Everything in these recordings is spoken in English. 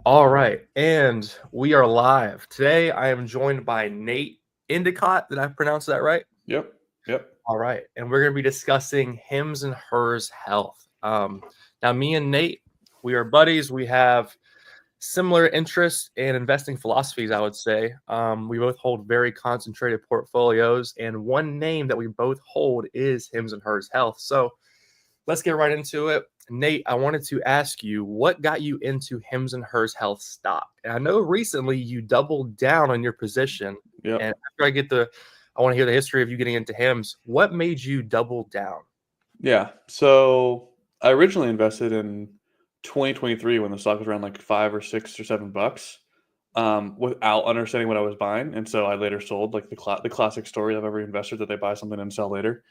All right, and we are live. Today I am joined by Nate Endicott. Did I pronounce that right? Yep. Yep. All right, and we're going to be discussing HIMS and HERS health. Now, me and Nate, we are buddies. We have similar interests and investing philosophies, I would say. We both hold very concentrated portfolios, and one name that we both hold is HIMS and HERS health. So let's get right into it. Nate, I wanted to ask you what got you into HIMS and HERS health stock? And I know recently you doubled down on your position. And Yep. after I want to hear the history of you getting into HIMS. What made you double down? Yeah. So I originally invested in 2023 when the stock was around like $5 or $6 or $7, without understanding what I was buying, and so I later sold, like the classic story of every investor that they buy something and sell later.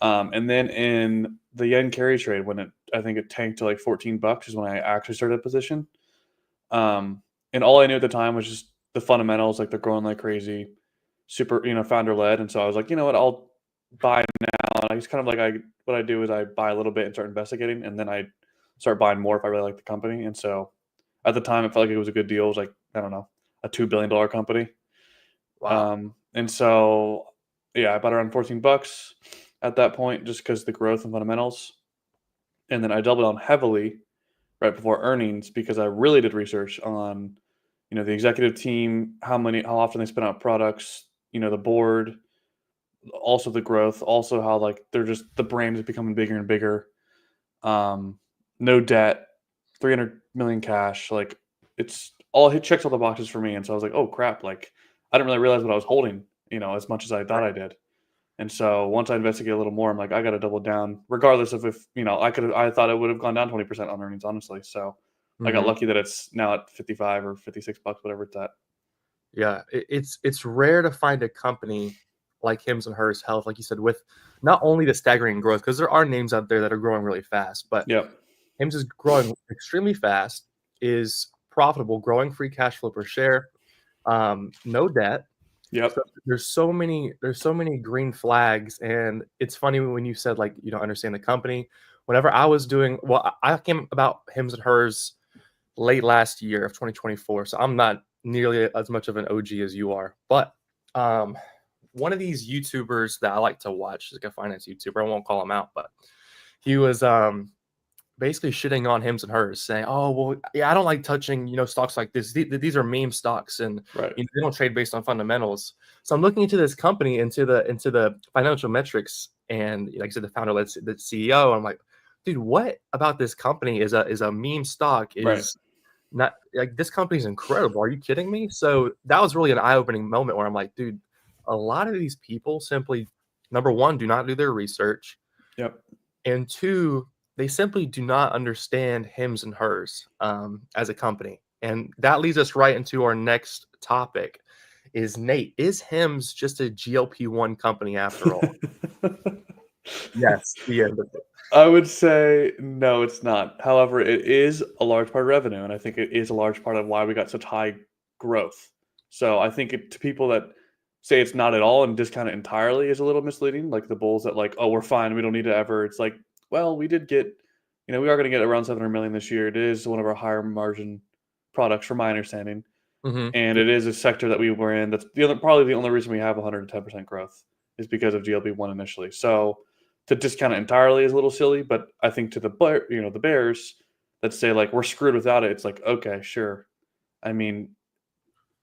And then in the yen carry trade, when I think it tanked to like $14 is when I actually started a position. And all I knew at the time was just the fundamentals, like they're growing like crazy, super, founder led. And so I was like, you know what, I'll buy now. And I just kind of like what I do is I buy a little bit and start investigating, and then I start buying more if I really like the company. And so at the time, it felt like it was a good deal. It was like, I don't know, a $2 billion company. Wow. And so yeah, I bought around $14 at that point just because the growth and fundamentals. And then I doubled on heavily right before earnings because I really did research on, the executive team, how often they spin out products, the board, also the growth, also how like they're just the brand is becoming bigger and bigger. No debt, 300 million cash, like it checks all the boxes for me. And so I was like, oh crap, like I didn't really realize what I was holding, as much as I thought I did. And so once I investigate a little more, I'm like, I got to double down, regardless of if I thought it would have gone down 20% on earnings, honestly. So I got Mhm. lucky that it's now at 55 or $56, whatever it's at. Yeah, it's rare to find a company like HIMS and HERS health, like you said, with not only the staggering growth, because there are names out there that are growing really fast, but Yep. HIMS is growing extremely fast, is profitable, growing free cash flow per share, no debt. Yep. So there's so many green flags, and it's funny when you said like you don't understand the company. Whenever I was doing well, I came about HIMS and HERS late last year of 2024, so I'm not nearly as much of an OG as you are. But um, one of these YouTubers that I like to watch, like a finance YouTuber, I won't call him out, but he was basically shitting on HIMS and HERS, saying, "Oh, well, yeah, I don't like touching, stocks like this. These are meme stocks, and Right. they don't trade based on fundamentals." So I'm looking into this company, into the financial metrics, and like I said, the founder, the CEO. I'm like, dude, what about this company is a meme stock? Right. Is not like this company's incredible. Are you kidding me? So that was really an eye-opening moment where I'm like, dude, a lot of these people simply, number one, do not do their research, Yep. and two, they simply do not understand HIMS and HERS as a company. And that leads us right into our next topic. Is Nate, is HIMS just a GLP-1 company after all? Yes, the end of it. I would say no, it's not. However, it is a large part of revenue, and I think it is a large part of why we got such high growth. So I think to people that say it's not at all and discount it entirely is a little misleading. Like the bulls that like, oh, we're fine, we don't need to ever. It's like, well, we did get, we are going to get around 700 million this year. It is one of our higher margin products, from my understanding, Mhm. and it is a sector that we were in. That's probably the only reason we have 110% growth is because of GLP-1 initially. So to discount it entirely is a little silly, but I think to the bears that say like we're screwed without it, it's like, okay, sure. I mean,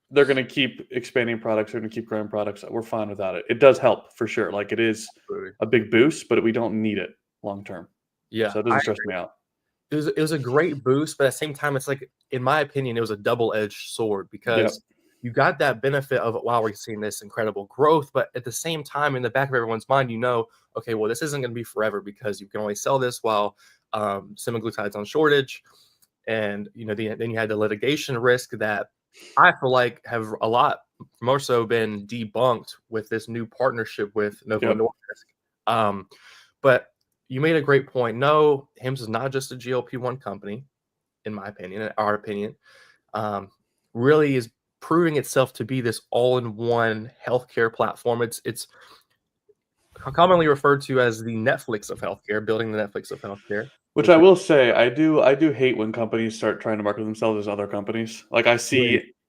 they're going to keep expanding products, they're going to keep growing products. We're fine without it. It does help for sure. Like it is Absolutely. a big boost, but we don't need it long term. Yeah, So it doesn't stress me out. it was a great boost, but at the same time, it's like, in my opinion, it was a double-edged sword Yep. because you got that benefit of, wow, we're seeing this incredible growth, but at the same time, in the back of everyone's mind, okay, well, this isn't going to be forever because you can only sell this while semaglutide's on shortage, and then you had the litigation risk that I feel like have a lot more so been debunked with this new partnership with Novo Yep. Nordisk. But you made a great point. No, HIMS is not just a GLP-1 company, in my opinion, in our opinion. Um, really is proving itself to be this all-in-one healthcare platform. It's commonly referred to as the Netflix of healthcare, building the Netflix of healthcare. Which I will say, I do hate when companies start trying to market themselves as other companies. Like With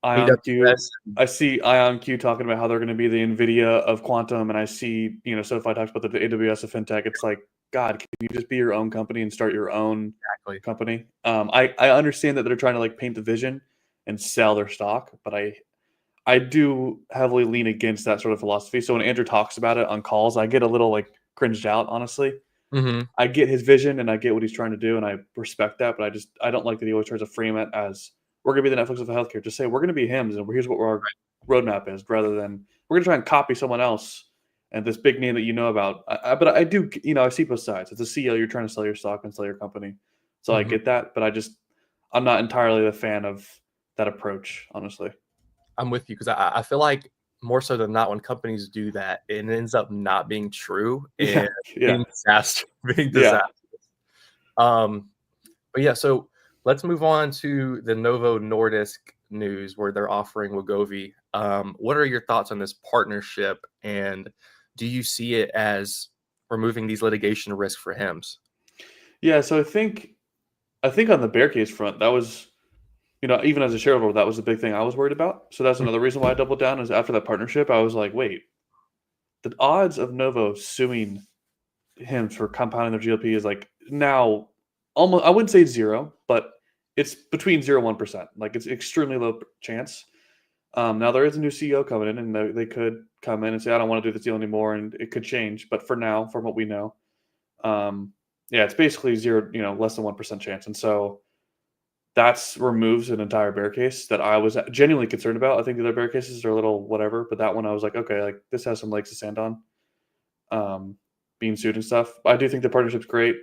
AWS. I see IonQ talking about how they're going to be the Nvidia of quantum, and I see SoFi talks about the AWS of fintech. It's like, God, can you just be your own company and start your own Exactly. company? I understand that they're trying to like paint the vision and sell their stock, but I do heavily lean against that sort of philosophy. So when Andrew talks about it on calls, I get a little like cringed out, honestly. Hmm. I get his vision and I get what he's trying to do, and I respect that. But I don't like that he always tries to frame it as we're going to be the Netflix of healthcare. Just say we're going to be HIMS, and here's what our roadmap is, rather than we're going to try and copy someone else and this big name that you know about. But I do, I see both sides. As a CEO, you're trying to sell your stock and sell your company, so I Hmm. get that. But I'm not entirely a fan of that approach, honestly. I'm with you because I feel like more so than not, when companies do that, it ends up not being true Yeah, and yeah, being disaster, being yeah. disaster. Um, but yeah, so let's move on to the Novo Nordisk news where they're offering Wegovy. What are your thoughts on this partnership, and do you see it as removing these litigation risks for HIMS? Yeah, so I think on the bear case front, that was even as a shareholder, that was the big thing I was worried about. So that's another reason why I doubled down is after that partnership, I was like, wait, the odds of Novo suing him for compounding their GLP is like now almost, I wouldn't say zero, but it's between 0 and 1%. Like it's extremely low chance. Now there is a new CEO coming in, and they could come in and say, I don't want to do this deal anymore, and it could change. But for now, from what we know, um, yeah, it's basically zero, less than 1% chance. And so that's removes an entire bear case that I was genuinely concerned about. I think the other bear cases are a little whatever, but that one I was like, okay, like this has some legs to stand on. Um, Being sued and stuff. I do think the partnership's great.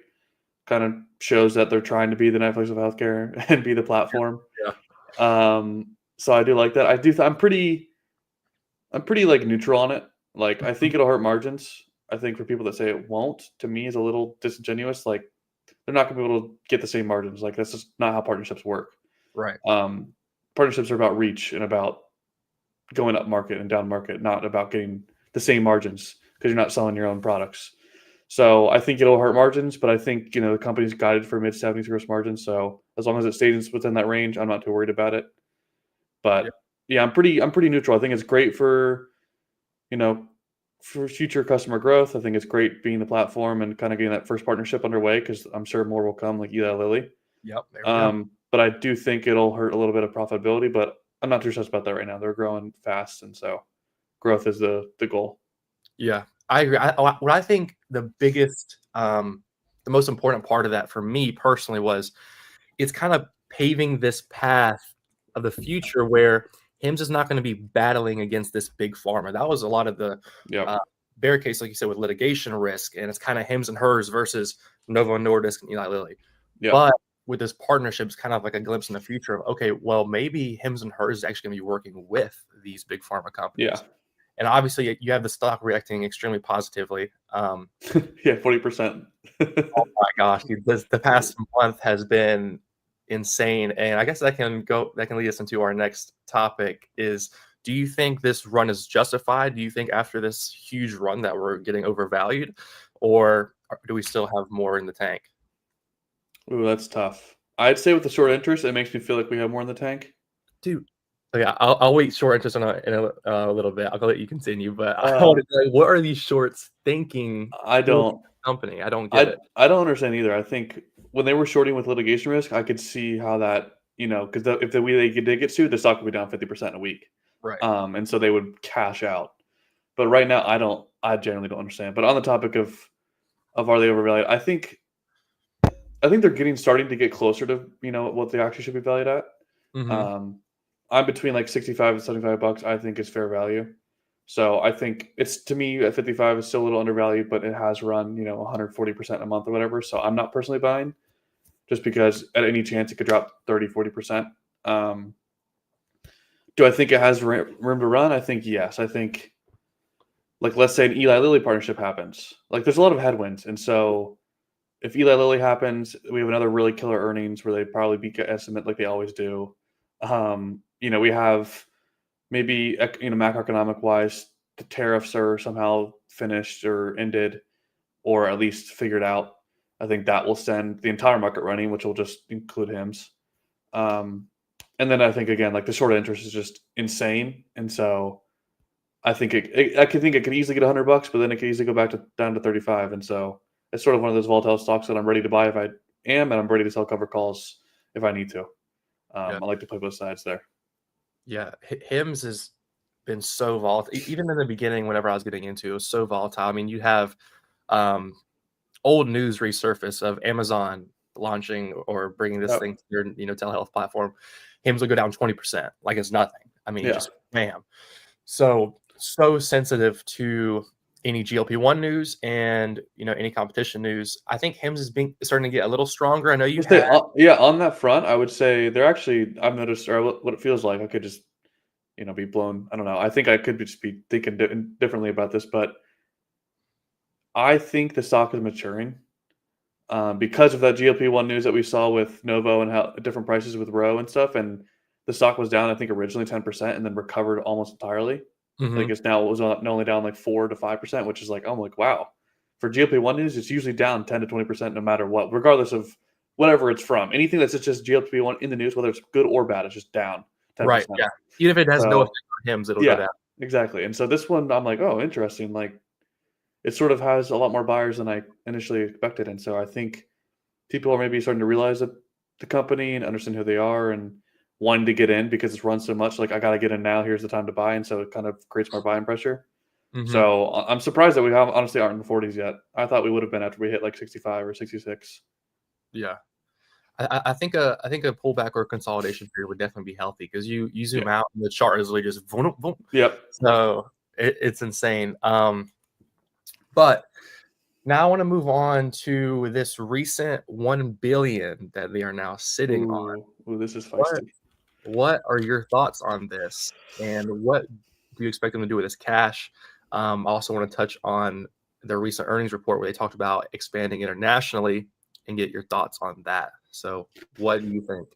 Kind of shows that they're trying to be the Netflix of healthcare and be the platform. Yeah. So I do like that. I'm pretty like neutral on it. Like I think it'll hurt margins. I think for people that say it won't, to me is a little disingenuous. Like they're not going to be able to get the same margins. Like that's just not how partnerships work. Right. Um, Partnerships are about reach and about going up market and down market, not about getting the same margins because you're not selling your own products. So I think it'll hurt margins, but I think the company's guided for mid 70s gross margins. So as long as it stays within that range, I'm not too worried about it. Yeah. But yeah, I'm pretty neutral. I think it's great you know for future customer growth. I think it's great being the platform and kind of getting that first partnership underway because I'm sure more will come, like Eli Lilly. Yep. There we go. But I do think it'll hurt a little bit of profitability, but I'm not too stressed about that right now. They're growing fast, and so growth is the goal. Yeah, I agree. What I think the most important part of that for me personally was it's kind of paving this path of the future where Hims is not going to be battling against this big pharma. That was a lot of the Yep. uh, bear case, like you said, with litigation risk, and it's kind of Hims and hers versus Novo Nordisk and Eli Lilly. Yep. But with this partnership, it's kind of like a glimpse in the future of okay, well, maybe Hims and hers is actually going to be working with these big pharma Yeah. companies. And obviously, you have the stock reacting extremely positively. Yeah. 40%. Oh my gosh, dude, the past month has been insane, and I guess that can lead us into our next topic. Is do you think this run is justified? Do you think after this huge run that we're getting overvalued, or do we still have more in the tank? Ooh, that's tough. I'd say with the short interest, it makes me feel like we have more in the tank. Dude, yeah, I'll wait short interest on in a little bit. I'll let you continue, but I Uh, want to know what are these shorts thinking I for the don't. company? I don't get I it. I don't understand either. I think when they were shorting with litigation risk, I could see how that because if they did get sued, the stock would be down 50% in a week, Right. and so they would cash out. But right now, I don't. I generally don't understand. But on the topic of are they overvalued? I think they're starting to get closer to what they actually should be valued at. Hmm. Um, I'm between like 65 and $75. I think is fair value. So I think it's to me at 55 is still a little undervalued, but it has run 140% a month or whatever. So I'm not personally buying just because at any chance it could drop 30, 40%. Um, do I think it has room to run? I think yes. I think like let's say an Eli Lilly partnership happens. Like there's a lot of headwinds, and so if Eli Lilly happens, we have another really killer earnings where they probably beat estimate like they always do. We have maybe macroeconomic wise, the tariffs are somehow finished or ended, or at least figured out. I think that will send the entire market running, which will just include HIMS. And then I think again, like the short interest is just insane, and so I think I could think it could easily get $100, but then it could easily go back to down to 35, and so it's sort of one of those volatile stocks that I'm ready to buy if I am, and I'm ready to sell cover calls if I need to. Yeah. I like to play both sides there. Yeah. HIMS has been so volatile. Even in the beginning, whenever I was getting into it, it was so volatile. I mean, you have um, old news resurface of Amazon launching or bringing this Yep. thing to your telehealth platform. HIMS will go down 20%, like it's nothing. I mean, Yeah. just bam. So sensitive to any GLP-1 news and any competition news. I think HIMS is starting to get a little stronger. I know you Just say, had yeah, on that front, I would say they're actually, I've noticed, or what it feels like, I could just, be blown. I don't know. I think I could just be thinking differently about this, but I think the stock is maturing because of that GLP-1 news that we saw with Novo and how different prices with Roe and stuff. And the stock was down, I think, originally 10% and then recovered almost entirely. Like Mhm. it's now, it was not only down like 4 to 5%, which is like, I'm like, wow. For GLP-1 news, it's usually down 10 to 20% no matter what, regardless of whatever it's from. Anything that's just GLP-1 in the news, whether it's good or bad, it's just down Right, 10%. yeah. Even if it has no effect So on HIMS, it'll go yeah, down. exactly. And so this one, I'm like, oh, interesting. Like it sort of has a lot more buyers than I initially expected. And so I think people are maybe starting to realize that the company and understand who they are and wanting to get in because it's run so much. Like I got to get in now. Here's the time to buy, and so it kind of creates more buying pressure. Mhm. So I'm surprised that we have honestly aren't in the 40s yet. I thought we would have been after we hit like 65 or 66. Yeah. I think a pullback or a consolidation period would definitely be healthy because you Yeah. zoom out and the chart is really just boom, boom. Yep. So it's insane. But now I want to move on to this recent 1 billion that they are now sitting on. Ooh, this is What feisty. what are your thoughts on this? And what do you expect them to do with this cash? I also want to touch on the recent earnings report where they talked about expanding internationally and get your thoughts on that. So what do you think?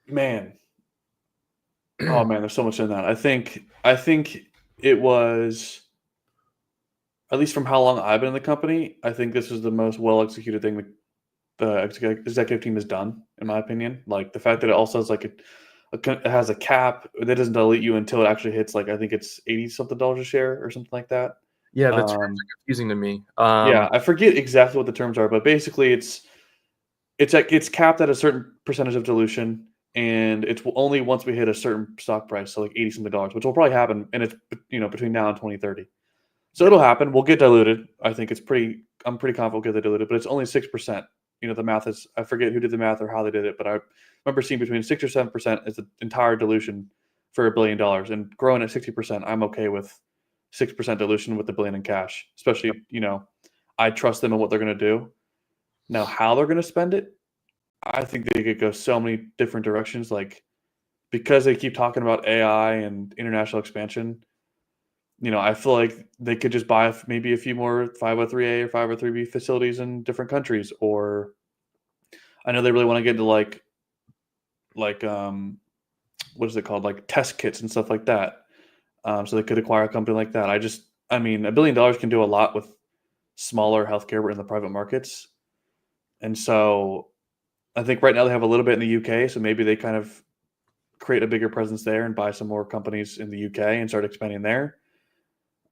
Man, oh man, there's so much in that. I think it was, at least from how long I've been in the company, I think this is the most well executed thing the executive team has done, in my opinion. Like the fact that it also has like it has a cap that doesn't delete you until it actually hits like I think it's 80 something dollars a share or something like that. Yeah, the terms Um, are confusing to me. yeah, I forget exactly what the terms are, but basically it's capped at a certain percentage of dilution, and it's only once we hit a certain stock price, so like 80 something dollars, which will probably happen, and it's between now and 2030. So Yeah. it'll happen. We'll get diluted. I think it's pretty. I'm pretty confident we'll get diluted, but it's only 6%. The math is. I forget who did the math or how they did it, but I remember seeing between 6 or 7% is the entire dilution for $1 billion, and growing at 60%. I'm okay with 6% dilution with the billion in cash, especially I trust them in what they're going to do. Now, how they're going to spend it, I think they could go so many different directions. Like because they keep talking about AI and international expansion, I feel like they could just buy maybe a few more 503A or 503B facilities in different countries. Or I know they really want to get into like what is it called, like test kits and stuff like that. So they could acquire a company like that. I mean, $1 billion can do a lot with smaller healthcare in the private markets, and so I think right now they have a little bit in the UK. So maybe they kind of create a bigger presence there and buy some more companies in the UK and start expanding there.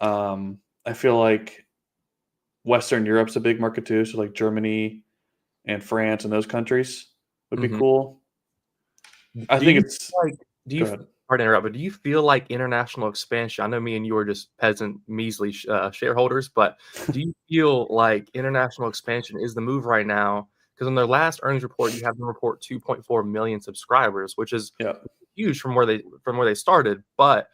I feel like Western Europe's a big market too, so like Germany and France and those countries would be Mhm. cool. I Do think you it's like do you go ahead. pardon to interrupt, but do you feel like international expansion I know me and you are just peasant, measly shareholders, but do you feel like international expansion is the move right now? Because in their last earnings report, you have them report 2.4 million subscribers, which is Yeah. huge from where they started. But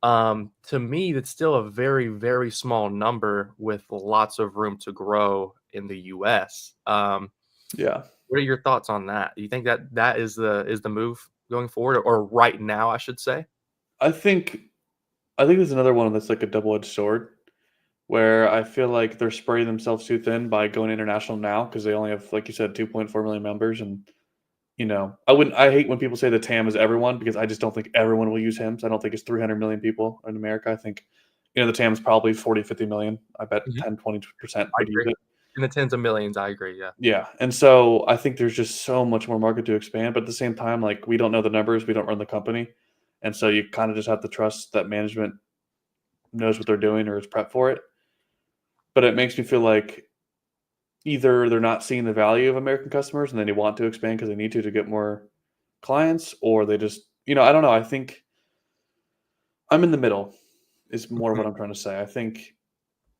to me, that's still a very, very small number with lots of room to grow in the US. Yeah. What are your thoughts on that? Do you think that that is the move going forward, or right now, I should say? I think I think there's another one that's like a double-edged sword where I feel like they're spreading themselves too thin by going international now because they only have, like you said, 2.4 million members. And I hate when people say the TAM is everyone because I just don't think everyone will use HIMS. I don't think it's 300 million people in America. I think the TAM is probably 40, 50 million. I bet Mhm. 10, 20% I would use agree. it. in the tens of millions. I agree. Yeah. Yeah, and so I think there's just so much more market to expand, but at the same time, like, we don't know the numbers, we don't run the company, and so you kinda just have to trust that management knows what they're doing or is prepped for it. But it makes me feel like either they're not seeing the value of American customers and then they want to expand because they need to get more clients, or they just I don't know, I think I'm in the middle is more of Mhm. what I'm trying to say. I think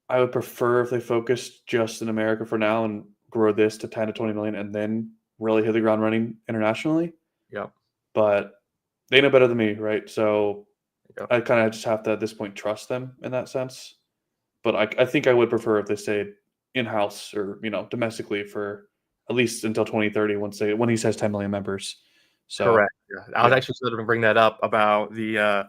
I would prefer if they focused just in America for now and grow this to 10 to 20 million and then really hit the ground running internationally. Yep. But they know better than me, right? So Yep. I kind of just have to at this point trust them in that sense. But I think I would prefer if they stayed in house or domestically for at least until 2030 when he says 10 million members. So Correct. Yeah. I was yeah, actually sort of bring that up about the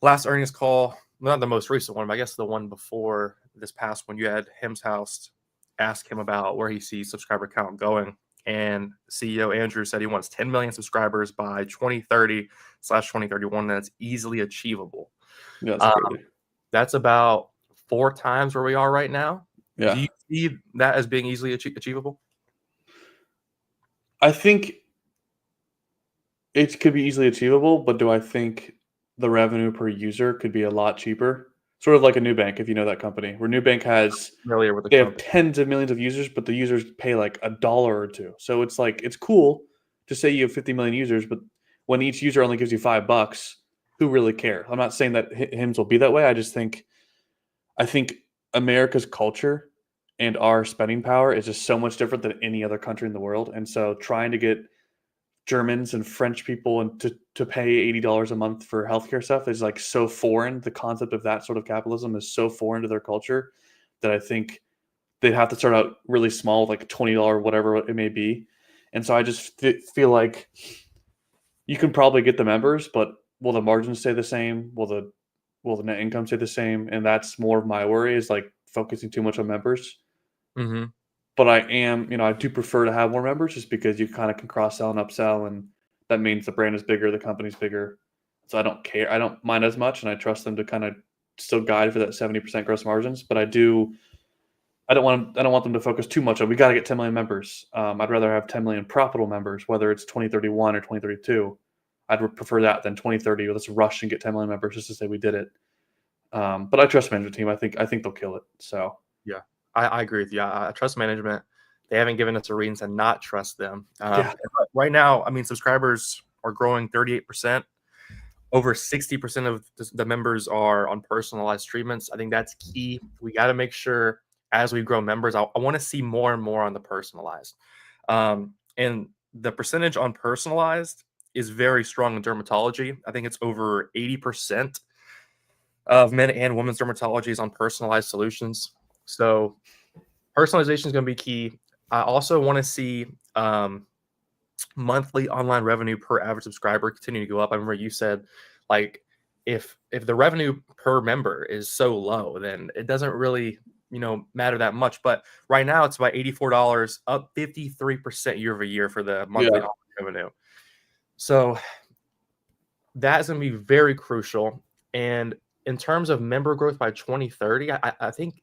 last earnings call, not the most recent one, but I guess the one before this past one. You had HIMS House ask him about where he sees subscriber count going. And CEO Andrew said he wants 10 million subscribers by 2030/2031. That's easily achievable. yeah, that's Um, crazy. that's about 4 times where we are right now. Do Yeah, you see that as being easily achievable? I think it could be easily achievable, but do I think the revenue per user could be a lot cheaper? Sort of like a Nubank, if you know that company, where Nubank has Familiar with the they have company? tens of millions of users, but the users pay like a dollar or two. So it's like it's cool to say you have 50 million users, but when each user only gives you $5, who really cares? I'm not saying that Hims will be that way. I think America's culture and our spending power is just so much different than any other country in the world. And so trying to get Germans and French people and to pay $80 a month for healthcare stuff is like so foreign. The concept of that sort of capitalism is so foreign to their culture that I think they'd have to start out really small, like $20, whatever it may be. And so I just feel like you can probably get the members, but will the margins stay the same? Will the net income stay the same? And that's more of my worry is like focusing too much on members. Mhm. But I do prefer to have more members just because you kind of can cross sell and upsell, and that means the brand is bigger, the company's bigger. So I don't care. I don't mind as much, and I trust them to kind of still guide for that 70% gross margins. But I don't want them to focus too much on. We got to get 10 million members. I'd rather have 10 million profitable members, whether it's 2031 or 2032. I'd prefer that than 2030. Let's rush and get 10 million members just to say we did it. But I trust the management team. I think they'll kill it. So Yeah, I agree with you. I trust management. They haven't given us a reason to not trust them. yeah, Right now, I mean, subscribers are growing 38%. Over 60% of the members are on personalized treatments. I think that's key. We got to make sure as we grow members, I want to see more and more on the personalized. And the percentage on personalized is very strong in dermatology. I think it's over 80% of men and women's dermatology is on personalized solutions. So personalization is going to be key. I also want to see monthly online revenue per average subscriber continue to go up. I remember you said, like, if the revenue per member is so low, then it doesn't really matter that much. But right now it's about $84, up 53% year over year for the monthly yeah, online revenue. So that is going to be very crucial. And in terms of member growth by 2030, I think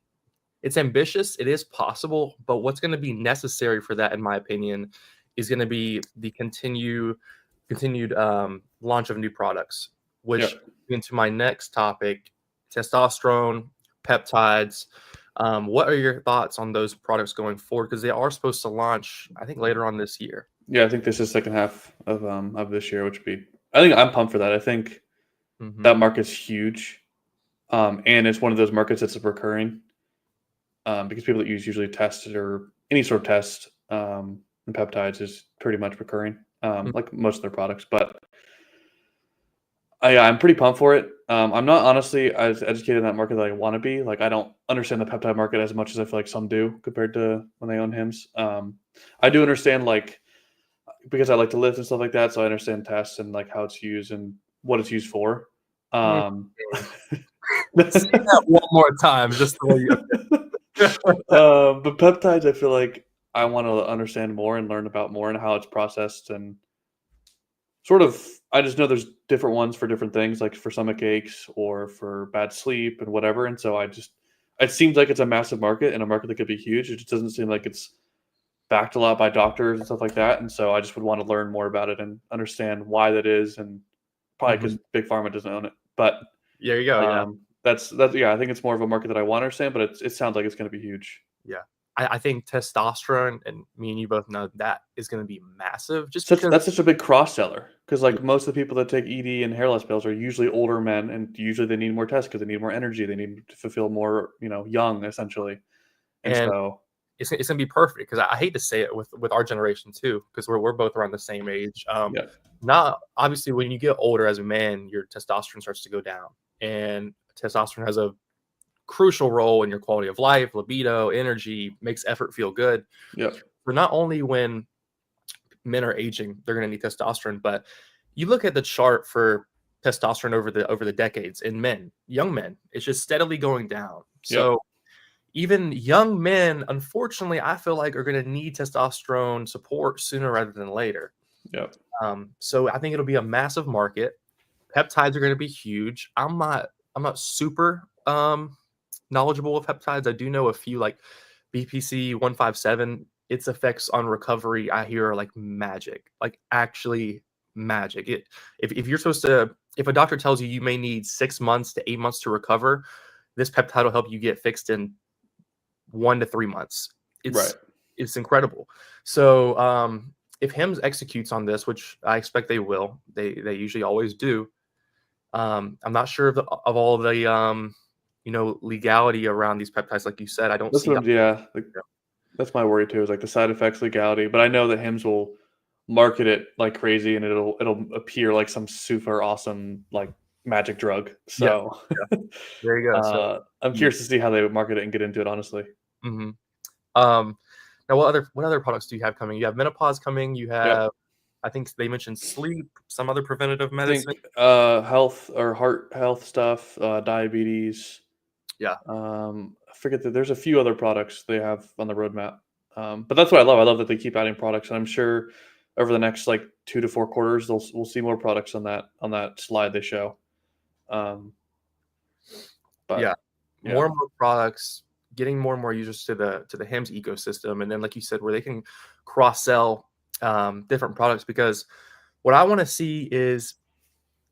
it's ambitious. It is possible, but what's going to be necessary for that, in my opinion, is going to be the continued launch of new products. yeah. Which into my next topic, testosterone, peptides. What are your thoughts on those products going forward? Because they are supposed to launch, I think, later on this year. Yeah, I think this is second half of this year, which would be. I think I'm pumped for that. I think Hmm. that market's huge, and it's one of those markets that's recurring, because people that use usually tested or any sort of test, and peptides is pretty much recurring, like most of their products. But yeah, I'm pretty pumped for it. I'm not honestly as educated in that market that I want to be. Like, I don't understand the peptide market as much as I feel like some do compared to when they own Hims. I do understand, like, because I like to lift and stuff like that, so I understand tests and like how it's used and what it's used for. Mhm. Um, Say that one more time, just the way you. but peptides, I feel like I want to understand more and learn about more and how it's processed and sort of. I just know there's different ones for different things, like for stomach aches or for bad sleep and whatever. And so I it seems like it's a massive market and a market that could be huge. It just doesn't seem like it's backed a lot by doctors and stuff like that. And so I just would want to learn more about it and understand why that is, and probably Mhm. because Big Pharma doesn't own it. But There you go. Yeah. that's yeah. I think it's more of a market that I want to understand, but it sounds like it's going to be huge. Yeah. I think testosterone, and me and you both know that is going to be massive, just Such because. That's such a big cross seller because Yeah. like most of the people that take ED and hair loss pills are usually older men, and usually they need more tests because they need more energy. They need to fulfill more, young essentially. And And so it's gonna be perfect because I hate to say it with our generation too, because we're both around the same age. yeah, Not obviously when you get older as a man, your testosterone starts to go down, and testosterone has a crucial role in your quality of life, libido, energy, makes effort feel good. yeah, But not only when men are aging, they're going to need testosterone, but you look at the chart for testosterone over the decades in men, young men, it's just steadily going down. yeah, So even young men, unfortunately, I feel like are going to need testosterone support sooner rather than later. yeah. So I think it'll be a massive market. Peptides are going to be huge. I'm not super knowledgeable of peptides. I do know a few like BPC 157. Its effects on recovery I hear are like magic, like actually magic. If you're supposed to, if a doctor tells you you may need 6 months to 8 months to recover, this peptide will help you get fixed in 1 to 3 months. Right. It's incredible. So if HIMS executes on this, which I expect they will, they usually always do. I'm not sure of all the legality around these peptides. Like you said, I don't That's see. what I'm yeah, like, that's my worry too, is, like, the side effects, legality, but I know that Hims will market it like crazy, and it'll appear like some super awesome, like, magic drug, Yeah, so, yeah. There you go. So I'm curious to see how they would market it and get into it, honestly. hmm um, now what other products do you have coming? You have menopause coming. You Yep. have, I think they mentioned sleep, some other preventative I think, medicine. health or heart health stuff, diabetes, Yeah, I forget that there's a few other products they have on the roadmap, but that's what I love. I love that they keep adding products, and I'm sure over the next like 2 to 4 quarters, we'll see more products on that slide they show. Um, yeah. but yeah, More and more products, getting more and more users to the HIMS ecosystem, and then like you said, where they can cross sell different products. Because what I want to see is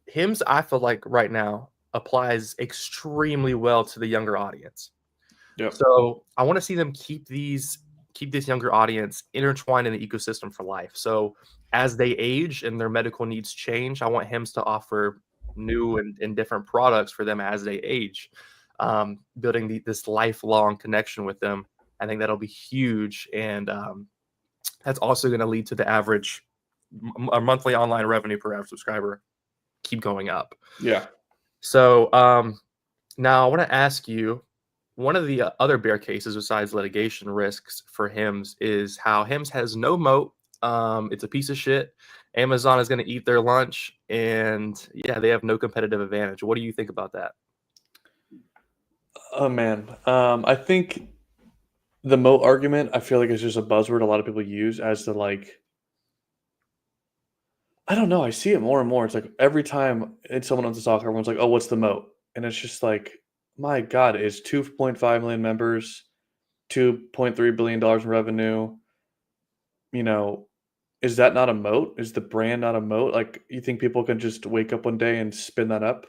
HIMS. I feel like right now applies extremely well to the younger audience. yep, So I want to see them keep this younger audience intertwined in the ecosystem for life. So as they age and their medical needs change, I want HIMS to offer new and different products for them as they age, building this lifelong connection with them. I think that'll be huge, and that's also going to lead to the average monthly online revenue per average subscriber keep going up. yeah. So now I want to ask you, one of the other bear cases besides litigation risks for HIMS is how HIMS has no moat. It's a piece of shit. Amazon is going to eat their lunch, and yeah, they have no competitive advantage. What do you think about that? Oh man, I think the moat argument, I feel like is just a buzzword a lot of people use as to like, I don't know. I see it more and more. It's like every time someone owns a stock, everyone's like, "Oh, what's the moat?" And it's just like, my God, is 2.5 million members, $2.3 billion in revenue. You know, is that not a moat? Is the brand not a moat? Like, you think people can just wake up one day and spin that up?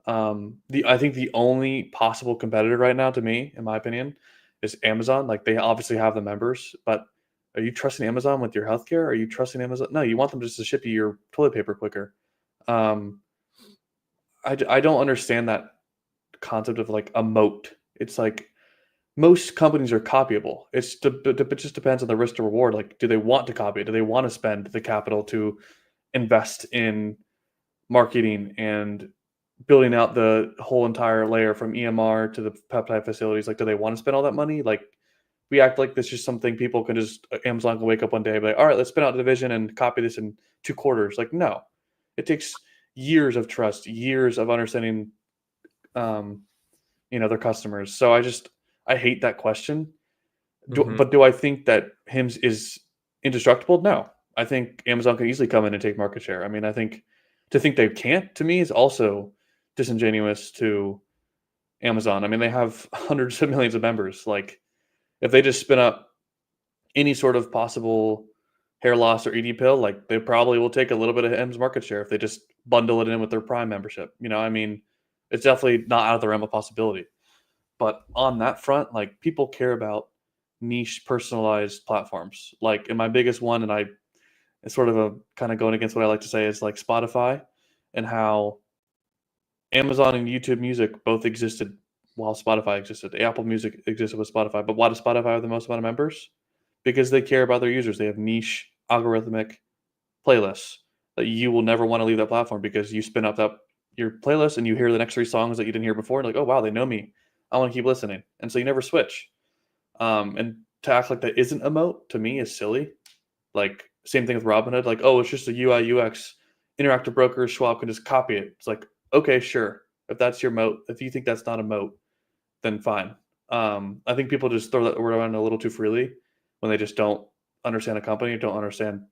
The I think the only possible competitor right now, to me, in my opinion, is Amazon. Like, they obviously have the members, but are you trusting Amazon with your healthcare? Are you trusting Amazon? No, you want them just to ship you your toilet paper quicker. Um, I don't understand that concept of like a moat. It's like most companies are copyable. It just depends on the risk to reward. Like, do they want to copy it? Do they want to spend the capital to invest in marketing and building out the whole entire layer from EMR to the peptide facilities? Like, do they want to spend all that money? Like, we act like this is something people can just Amazon can wake up one day and be like, all right, let's spin out the division and copy this in 2 quarters. Like, no, it takes years of trust, years of understanding, um, their customers. So I hate that question. Hmm. But do I think that HIMS is indestructible? No. I think Amazon can easily come in and take market share. I mean, I think to think they can't, to me, is also disingenuous to Amazon. I mean, they have hundreds of millions of members. Like, if they just spin up any sort of possible hair loss or ED pill, like they probably will take a little bit of M's market share if they just bundle it in with their Prime membership. I mean, it's definitely not out of the realm of possibility. But on that front, like people care about niche personalized platforms. Like, and my biggest one, and it's sort of a kind of going against what I like to say is like Spotify and how Amazon and YouTube Music both existed while Spotify existed. Apple Music existed with Spotify, but why does Spotify have the most amount of members? Because they care about their users. They have niche algorithmic playlists that you will never want to leave that platform because you spin up your playlist and you hear the next 3 songs that you didn't hear before. And like, oh wow, they know me. I want to keep listening, and so you never switch. And to act like that isn't a moat to me is silly. Like same thing with Robinhood. Like, oh, it's just a UI UX interactive broker. Schwab can just copy it. It's like, okay, sure. If that's your moat, if you think that's not a moat, then fine. I think people just throw that word around a little too freely when they just don't understand a company, don't understand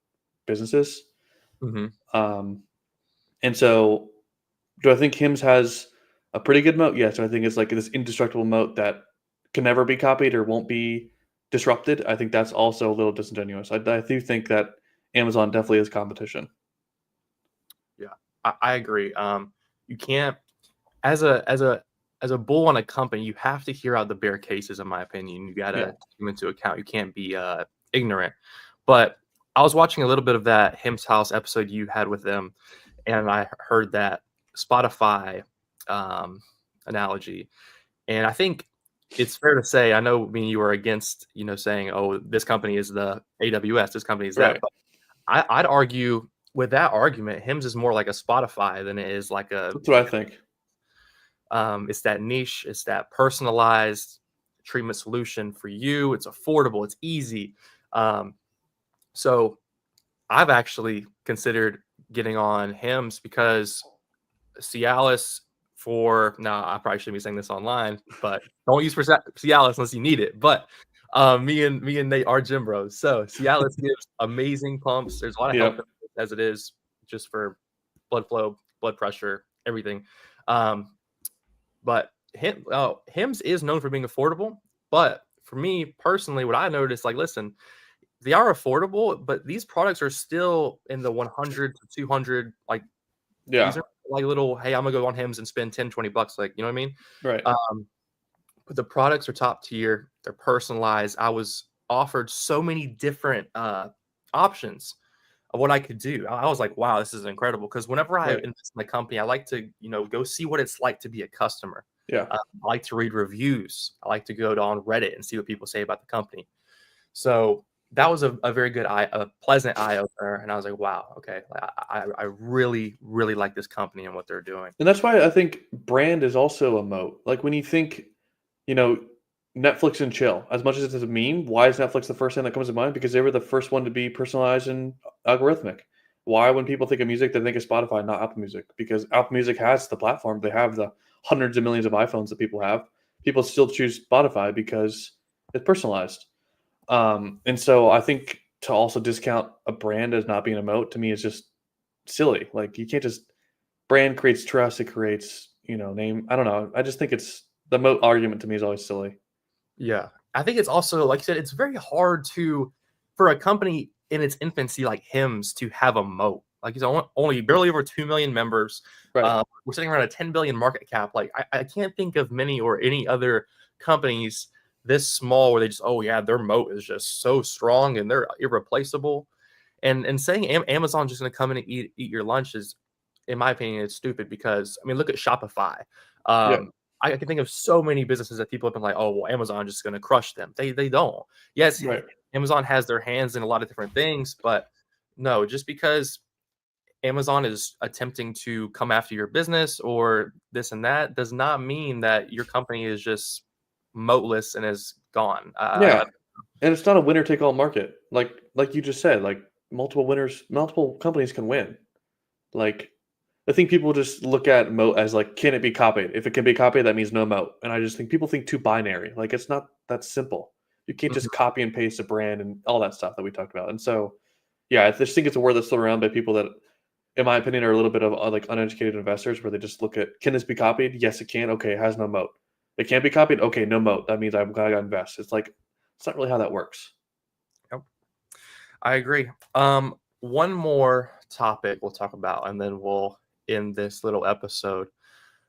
businesses. Mm-hmm. And so, do I think HIMS has a pretty good moat? Yes. I think it's like this indestructible moat that can never be copied or won't be disrupted. I think that's also a little disingenuous. I do think that Amazon definitely is competition. Yeah, I agree. You can't, as a bull on a company, you have to hear out the bear cases. In my opinion, you got to Yeah. take them into account. You can't be ignorant. But I was watching a little bit of that Him's House episode you had with them, and I heard that Spotify analogy, and I think it's fair to say, I know, I mean, you were against, saying, oh, this company is the AWS, this company is that, Right. but I'd argue with that argument, Hims is more like a Spotify than it is like a. That's what I think. It's that niche, it's that personalized treatment solution for you. It's affordable, it's easy. So I've actually considered getting on Hims because Cialis I probably shouldn't be saying this online, but don't use for Cialis unless you need it. But me and Nate are gym bros. So Cialis gives amazing pumps. There's a lot of health Yep. benefits as it is just for blood flow, blood pressure, everything. But Hims is known for being affordable. But for me personally, what I noticed, like, listen, they are affordable, but these products are still in the 100 to 200. Like, these Yeah. are like little, hey, I'm gonna go on Hims and spend 10, 20 bucks. Like, you know what I mean? Right. But the products are top tier. They're personalized. I was offered so many different options of what I could do. I was like, wow, this is incredible. Because whenever I Right. invest in the company, I like to, go see what it's like to be a customer. Yeah. I like to read reviews. I like to go on Reddit and see what people say about the company. So that was a very good a pleasant eye opener. And I was like, wow, okay, I really, really like this company and what they're doing. And that's why I think brand is also a moat. Like when you think, you know, Netflix and chill, as much as it's a meme, why is Netflix the first thing that comes to mind? Because they were the first one to be personalized and algorithmic. Why, when people think of music, they think of Spotify, not Apple Music? Because Apple Music has the platform. They have the hundreds of millions of iPhones that people have. People still choose Spotify because it's personalized. And so I think to also discount a brand as not being a moat to me is just silly. Like you can't just brand creates trust, it creates, name. I don't know. I just think it's the moat argument to me is always silly. Yeah. I think it's also, like you said, it's very hard for a company in its infancy like Hims to have a moat. Like, he's only barely over 2 million members. Right. We're sitting around a 10 billion market cap. Like, I can't think of many or any other companies this small where they just, oh yeah, their moat is just so strong and they're irreplaceable. And saying Amazon's just going to come in and eat your lunch is, in my opinion, it's stupid because, I mean, look at Shopify. Yeah. I can think of so many businesses that people have been like, oh, well, Amazon just going to crush them. They don't. Yes, Right. Amazon has their hands in a lot of different things, but no, just because Amazon is attempting to come after your business or this and that does not mean that your company is just moatless and is gone. Yeah. And it's not a winner take all market. Like you just said, like multiple companies can win. Like I think people just look at moat as like, can it be copied? If it can be copied, that means no moat. And I just think people think too binary. Like it's not that simple. You can't just copy and paste a brand and all that stuff that we talked about. And so, yeah, I just think it's a word that's thrown around by people that, in my opinion, are a little bit of like uneducated investors where they just look at, can this be copied? Yes, it can. Okay, it has no moat. It can't be copied. Okay, no moat. That means I've got to invest. It's like it's not really how that works. Yep. I agree. One more topic we'll talk about, and then we'll end this little episode.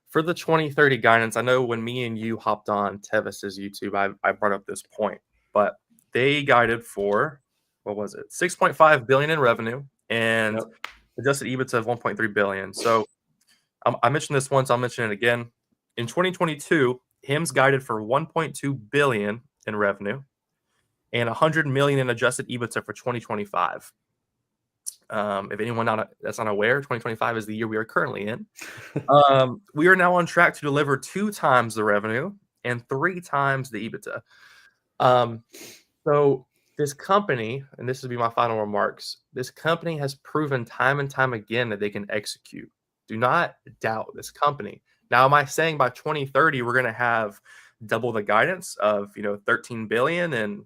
For the 2030 guidance, I know when me and you hopped on Tevis's YouTube, I brought up this point, but they guided for, what was it, 6.5 billion in revenue and Yep. adjusted EBITDA of 1.3 billion. So I mentioned this once, I'll mention it again. In 2022, HIMS guided for 1.2 billion in revenue and 100 million in adjusted EBITDA for 2025. If anyone that's unaware, 2025 is the year we are currently in. We are now on track to deliver 2 times the revenue and 3 times the EBITDA. So this company, and this will be my final remarks, this company has proven time and time again that they can execute. Do not doubt this company. Now, am I saying by 2030 we're going to have double the guidance of 13 billion and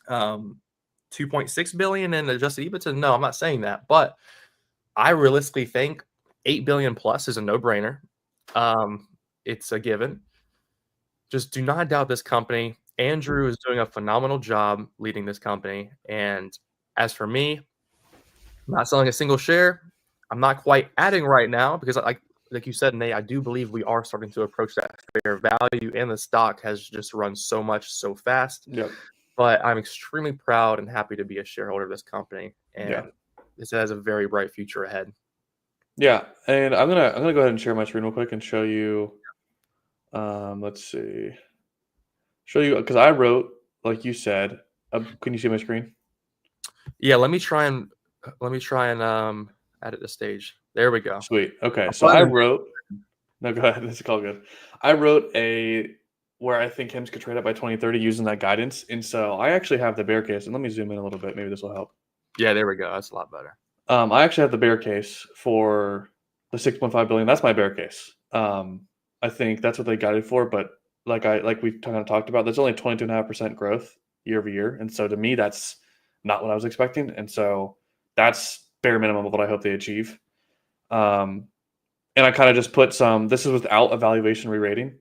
2.6 billion in adjusted EBITDA? No, I'm not saying that, but I realistically think 8 billion plus is a no-brainer. It's a given. Just do not doubt this company. Andrew is doing a phenomenal job leading this company. And as for me, I'm not selling a single share. I'm not quite adding right now because, like you said, Nate, I do believe we are starting to approach that fair value, and the stock has just run so much so fast. Yep. But I'm extremely proud and happy to be a shareholder of this company, Yeah. and this has a very bright future ahead. Yeah, and I'm gonna go ahead and share my screen real quick and show you. Let's see. Show you because I wrote, like you said. Can you see my screen? Yeah, let me try and edit the stage. There we go. Sweet. Okay, I'm so I finding wrote. No, go ahead. It's all good. I wrote a where I think HIMS could trade up by 2030 using that guidance, and so I actually have the bear case. And let me zoom in a little bit. Maybe this will help. Yeah, there we go. That's a lot better. I actually have the bear case for the 6.5 billion. That's my bear case. I think that's what they guided for, but like we kind of talked about, there's only 22.5% growth year over year, and so to me, that's not what I was expecting, and so that's bare minimum of what I hope they achieve. Um, and I kind of just put some. This is without a valuation re-rating,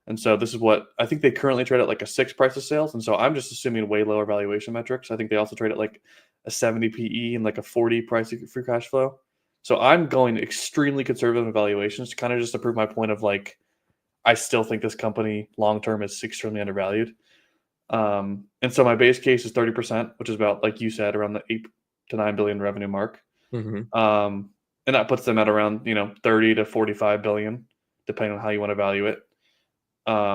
and so this is what I think they currently trade at, like a 6 price of sales, and so I'm just assuming way lower valuation metrics. I think they also trade at like a 70 PE and like a 40 price of free cash flow. So I'm going extremely conservative evaluations to kind of just to prove my point of like I still think this company long term is extremely undervalued. And so my base case is 30%, which is about, like you said, around the 8 to 9 billion revenue mark. Mhm. And that puts them at around 30 to 45 billion, depending on how you want to value it.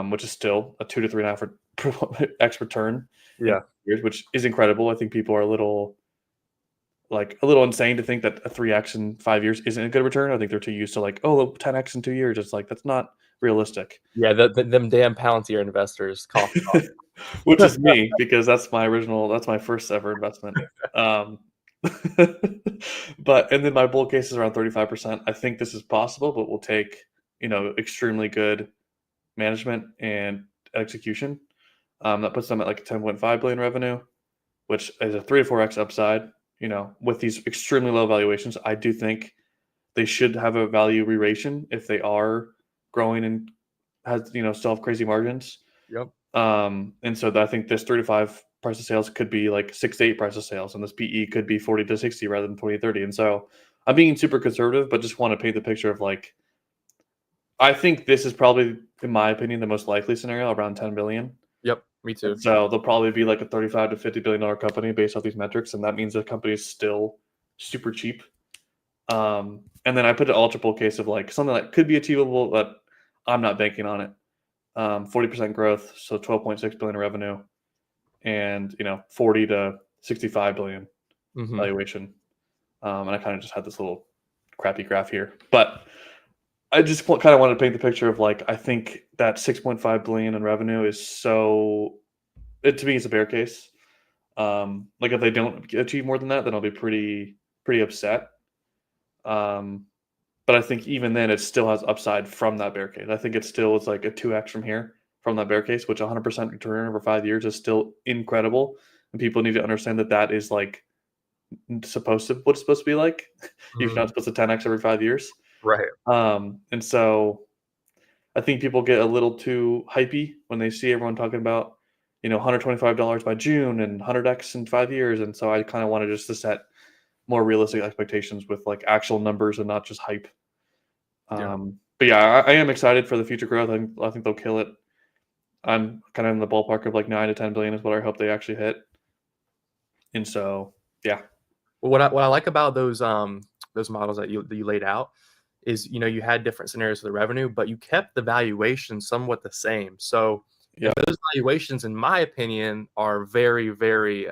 Which is still a 2 to 3.5 x return in Yeah. years, which is incredible. I think people are a little insane to think that a 3x in 5 years isn't a good return. I think they're too used to like, oh, 10x in 2 years. It's like that's not realistic. Yeah, them damn Palantir investors cough. Which is me because that's my first ever investment. Um, but and then my bull case is around 35%. I think this is possible, but will take extremely good management and execution. That puts them at like a 10.5 billion revenue, which is a 3 to 4x upside. With these extremely low valuations, I do think they should have a value re-ration if they are growing and still have crazy margins. Yep. And so I think this 3 to 5 price of sales could be like 6 to 8 price of sales, and this PE could be 40 to 60 rather than 20 to 30. And so I'm being super conservative, but just want to paint the picture of like I think this is probably, in my opinion, the most likely scenario around 10 billion. Yep. Me too. And so they'll probably be like a 35 to 50 billion dollar company based off these metrics, and that means the company is still super cheap. And then I put an ultra bull case of like something that could be achievable, but I'm not banking on it. 40% growth, so 12.6 billion in revenue, and 40 to 65 billion Mhm. valuation. And I kind of just had this little crappy graph here, but I just kind of wanted to paint the picture of like I think that 6.5 billion in revenue is to me it's a bear case. Like if they don't achieve more than that, then I'll be pretty upset. But I think even then it still has upside from that bear case. I think it's like a 2x from here from that bear case, which 100% return over 5 years is still incredible. And people need to understand that is like what it's supposed to be like. You're Mhm. not supposed to 10x every 5 years. Right. And so I think people get a little too hypey when they see everyone talking about, $125 by June and 100x in 5 years. And so I kind of wanted just to set more realistic expectations with like actual numbers and not just hype. Yeah. But yeah, I am excited for the future growth. I think they'll kill it. I'm kind of in the ballpark of like 9 to 10 billion is what I hope they actually hit. And so, yeah, Well, what I like about those models that you laid out is, you had different scenarios for the revenue, but you kept the valuation somewhat the same. So, yeah, those valuations, in my opinion, are very, very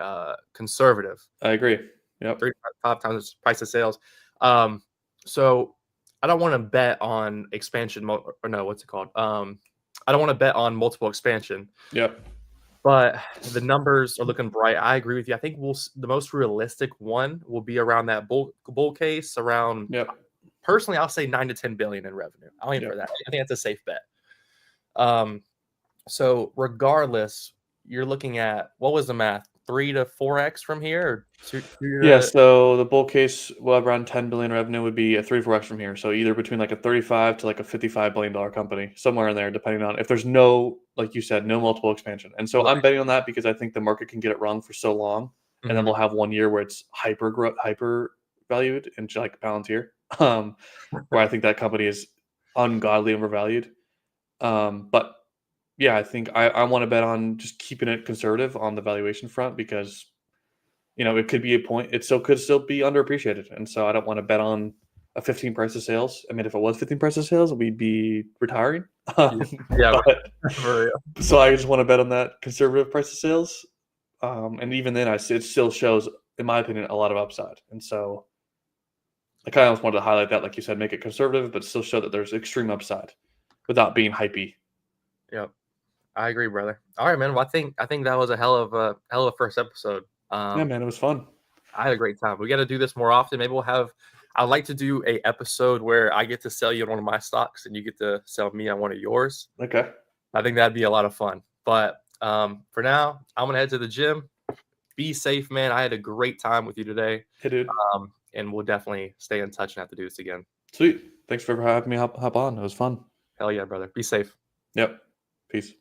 conservative. I agree. Yep. 3 to 5 times the price of sales. Um, so I don't want to bet on expansion, or no, what's it called? I don't want to bet on multiple expansion, Yep. but the numbers are looking bright. I agree with you. I think the most realistic one will be around that bull case around. Yep. Personally, I'll say 9 to 10 billion in revenue. I'll aim for Yep. that. I think that's a safe bet. Um, so regardless, you're looking at, what was the math? 3 to 4x from here, or two Yeah. to So the bull case, well, around 10 billion revenue would be a 3 4x from here. So either between like a 35 to like a $55 billion company, somewhere in there, depending on if there's no, like you said, no multiple expansion. And so I'm right. betting on that because I think the market can get it wrong for so long, and then Mhm. we'll have one year where it's hyper valued and like Palantir, where I think that company is ungodly overvalued. But yeah, I think I want to bet on just keeping it conservative on the valuation front because it could be a point. It still could still be underappreciated, and so I don't want to bet on a 15 price of sales. I mean, if it was 15 price of sales, we'd be retiring. Yeah, yeah, But for real. so I just want to bet on that conservative price of sales, and even then, it still shows, in my opinion, a lot of upside. And so I kind of just wanted to highlight that, like you said, make it conservative, but still show that there's extreme upside without being hypey. Yep, I agree, brother. All right, man. Well, I think that was a hell of a first episode. Yeah, Um, man, it was fun. I had a great time. We got to do this more often. Maybe we'll have. I'd like to do a episode where I get to sell you on one of my stocks and you get to sell me on one of yours. Okay. I think that'd be a lot of fun. But for now, I'm gonna head to the gym. Be safe, man. I had a great time with you today, Hey, dude. and we'll definitely stay in touch and have to do this again. Sweet. Thanks for having me hop on. It was fun. Hell yeah, brother. Be safe. Yep. Peace.